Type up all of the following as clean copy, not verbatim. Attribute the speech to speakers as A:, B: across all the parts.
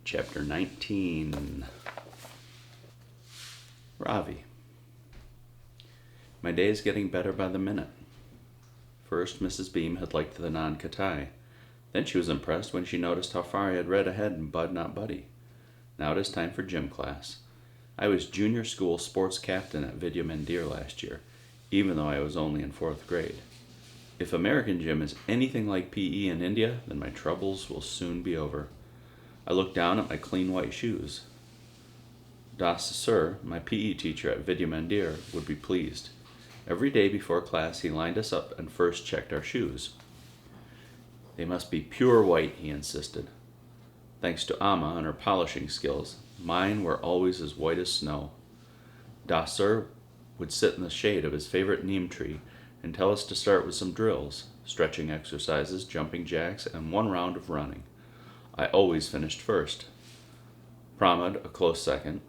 A: Chapter 19. Ravi. My day is getting better by the minute. First, Mrs. Beam had liked the non-katai. Then she was impressed when she noticed how far I had read ahead in Bud Not Buddy. Now it is time for gym class. I was junior school sports captain at Vidya Mandir last year, even though I was only in 4th grade. If American gym is anything like PE in India, then my troubles will soon be over. I looked down at my clean white shoes. Das Sir, my PE teacher at Vidya Mandir, would be pleased. Every day before class he lined us up and first checked our shoes. They must be pure white, he insisted. Thanks to Amma and her polishing skills, mine were always as white as snow. Das Sir would sit in the shade of his favorite neem tree and tell us to start with some drills, stretching exercises, jumping jacks, and 1 round of running. I always finished first. Pramod, a close second,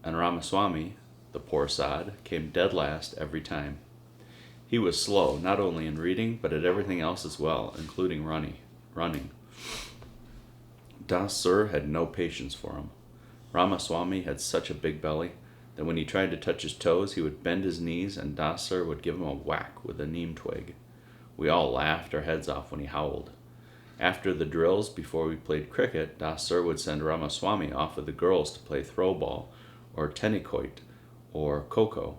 A: and Ramaswamy, the poor sod, came dead last every time. He was slow, not only in reading, but at everything else as well, including running. Das Sir had no patience for him. Ramaswamy had such a big belly that when he tried to touch his toes, he would bend his knees and Das Sir would give him a whack with a neem twig. We all laughed our heads off when he howled. After the drills, before we played cricket, Das Sir would send Ramaswamy off with the girls to play throwball, or tennis-court, or coco.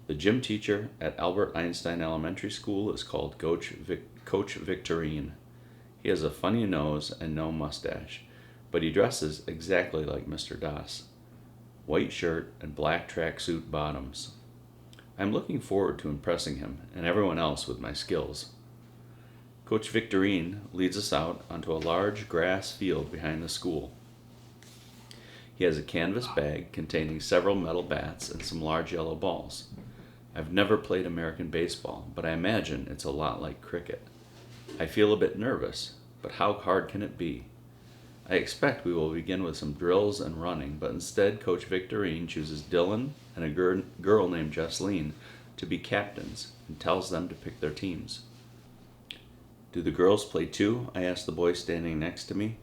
A: The gym teacher at Albert Einstein Elementary School is called Coach Victorine. He has a funny nose and no mustache, but he dresses exactly like Mr. Das. White shirt and black tracksuit bottoms. I'm looking forward to impressing him and everyone else with my skills. Coach Victorine leads us out onto a large grass field behind the school. He has a canvas bag containing several metal bats and some large yellow balls. I've never played American baseball, but I imagine it's a lot like cricket. I feel a bit nervous, but how hard can it be? I expect we will begin with some drills and running, but instead Coach Victorine chooses Dylan and a girl named Jesseline to be captains and tells them to pick their teams. Do the girls play too? I asked the boy standing next to me.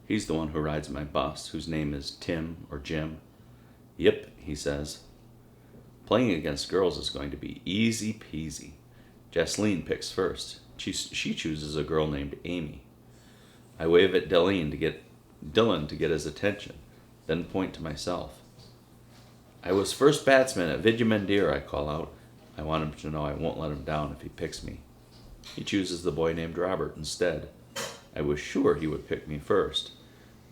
A: He's the one who rides my bus, whose name is Tim or Jim. Yep, he says. Playing against girls is going to be easy peasy. Jesseline picks first. She chooses a girl named Amy. I wave at Dylan to get his attention, then point to myself. I was first batsman at Vidya Mandir, I call out. I want him to know I won't let him down if he picks me. He chooses the boy named Robert instead. I was sure he would pick me first,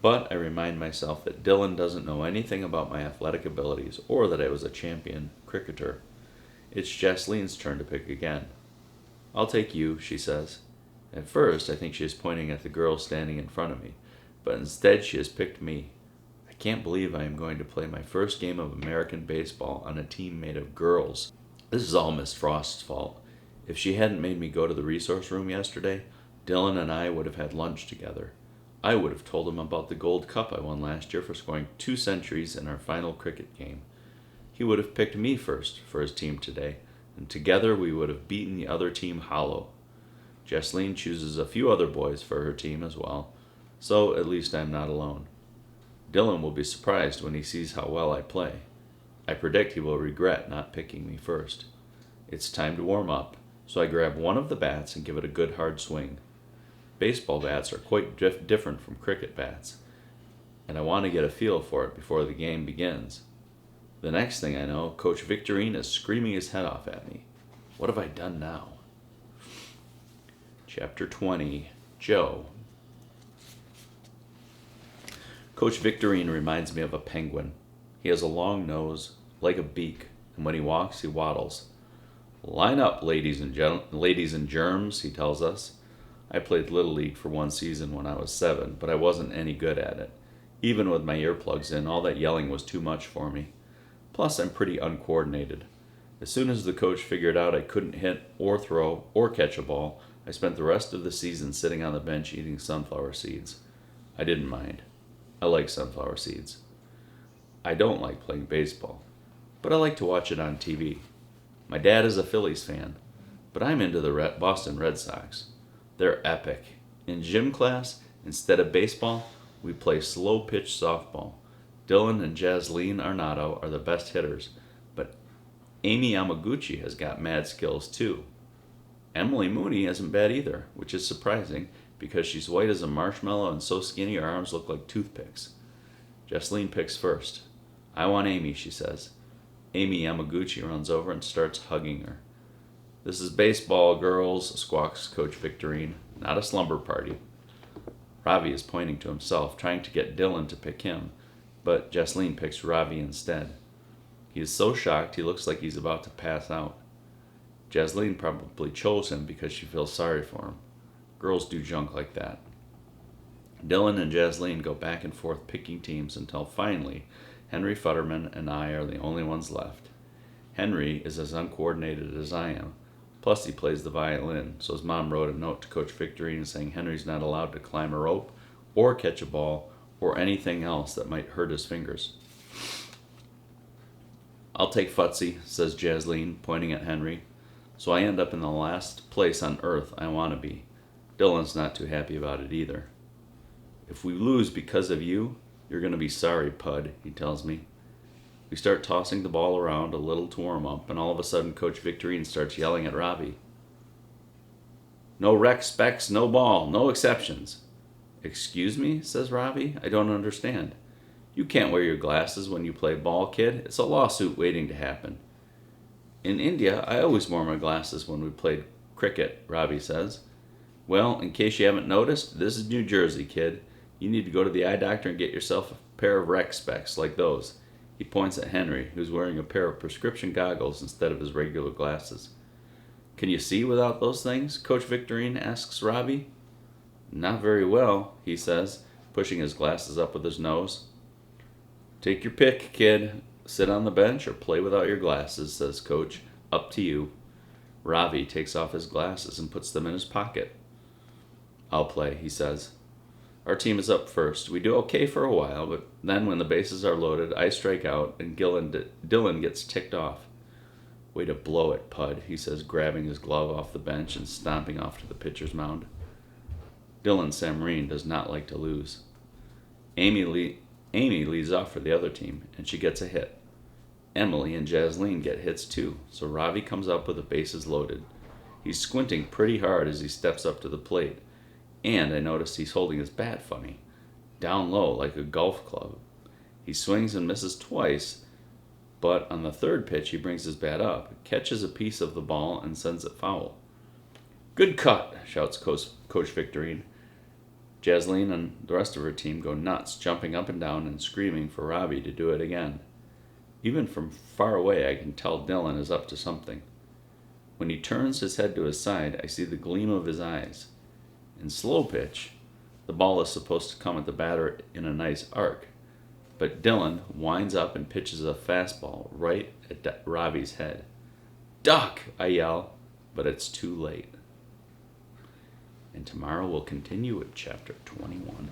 A: but I remind myself that Dylan doesn't know anything about my athletic abilities or that I was a champion cricketer. It's Jesseline's turn to pick again. I'll take you, she says. At first, I think she is pointing at the girl standing in front of me, but instead she has picked me. I can't believe I am going to play my first game of American baseball on a team made of girls. This is all Miss Frost's fault. If she hadn't made me go to the resource room yesterday, Dylan and I would have had lunch together. I would have told him about the Gold Cup I won last year for scoring 2 centuries in our final cricket game. He would have picked me first for his team today, and together we would have beaten the other team hollow. Jesseline chooses a few other boys for her team as well, so at least I'm not alone. Dylan will be surprised when he sees how well I play. I predict he will regret not picking me first. It's time to warm up, so I grab one of the bats and give it a good hard swing. Baseball bats are quite different from cricket bats, and I want to get a feel for it before the game begins. The next thing I know, Coach Victorine is screaming his head off at me. What have I done now? Chapter 20. Joe. Coach Victorine reminds me of a penguin. He has a long nose, like a beak, and when he walks, he waddles. Line up, ladies and germs, he tells us. I played Little League for 1 season when I was 7, but I wasn't any good at it. Even with my earplugs in, all that yelling was too much for me. Plus, I'm pretty uncoordinated. As soon as the coach figured out I couldn't hit or throw or catch a ball, I spent the rest of the season sitting on the bench eating sunflower seeds. I didn't mind. I like sunflower seeds. I don't like playing baseball, but I like to watch it on TV. My dad is a Phillies fan, but I'm into the Boston Red Sox. They're epic. In gym class, instead of baseball, We play slow-pitch softball. Dylan and Jasleen Arnado are the best hitters, but Amy Yamaguchi has got mad skills too. Emily Mooney isn't bad either, which is surprising because she's white as a marshmallow and so skinny her arms look like toothpicks. Jasleen picks first. I want Amy, she says. Amy Yamaguchi runs over and starts hugging her. This is baseball, girls, squawks Coach Victorine, not a slumber party. Ravi is pointing to himself, trying to get Dylan to pick him, but Jasleen picks Ravi instead. He is so shocked he looks like he's about to pass out. Jasleen probably chose him because she feels sorry for him. Girls do junk like that. Dylan and Jasleen go back and forth picking teams until finally Henry Futterman and I are the only ones left. Henry is as uncoordinated as I am. Plus he plays the violin, so his mom wrote a note to Coach Victorine saying Henry's not allowed to climb a rope or catch a ball or anything else that might hurt his fingers. I'll take Futzy, says Jasleen, pointing at Henry. So I end up in the last place on earth I want to be. Dylan's not too happy about it either. If we lose because of you, you're going to be sorry, Pud, he tells me. We start tossing the ball around a little to warm up, and all of a sudden Coach Victorine starts yelling at Ravi. No rec specs, no ball, no exceptions. Excuse me, says Ravi. I don't understand. You can't wear your glasses when you play ball, kid. It's a lawsuit waiting to happen. In India, I always wore my glasses when we played cricket, Ravi says. Well, in case you haven't noticed, this is New Jersey, kid. You need to go to the eye doctor and get yourself a pair of rec specs like those. He points at Henry, who's wearing a pair of prescription goggles instead of his regular glasses. Can you see without those things? Coach Victorine asks Ravi. Not very well, he says, pushing his glasses up with his nose. Take your pick, kid. Sit on the bench or play without your glasses, says Coach. Up to you. Ravi takes off his glasses and puts them in his pocket. I'll play, he says. Our team is up first. We do okay for a while, but then when the bases are loaded, I strike out and Dylan gets ticked off. Way to blow it, Pud, he says, grabbing his glove off the bench and stomping off to the pitcher's mound. Dylan Samreen does not like to lose. Amy leads off for the other team, and she gets a hit. Emily and Jasleen get hits too, so Ravi comes up with the bases loaded. He's squinting pretty hard as he steps up to the plate, and I notice he's holding his bat funny, down low like a golf club. He swings and misses twice, but on the third pitch he brings his bat up, catches a piece of the ball, and sends it foul. Good cut, shouts Coach Victorine. Jasleen and the rest of her team go nuts, jumping up and down and screaming for Ravi to do it again. Even from far away I can tell Dylan is up to something. When he turns his head to his side, I see the gleam of his eyes. In slow pitch, the ball is supposed to come at the batter in a nice arc, but Dylan winds up and pitches a fastball right at Ravi's head. Duck! I yell, but it's too late. And tomorrow we'll continue with chapter 21.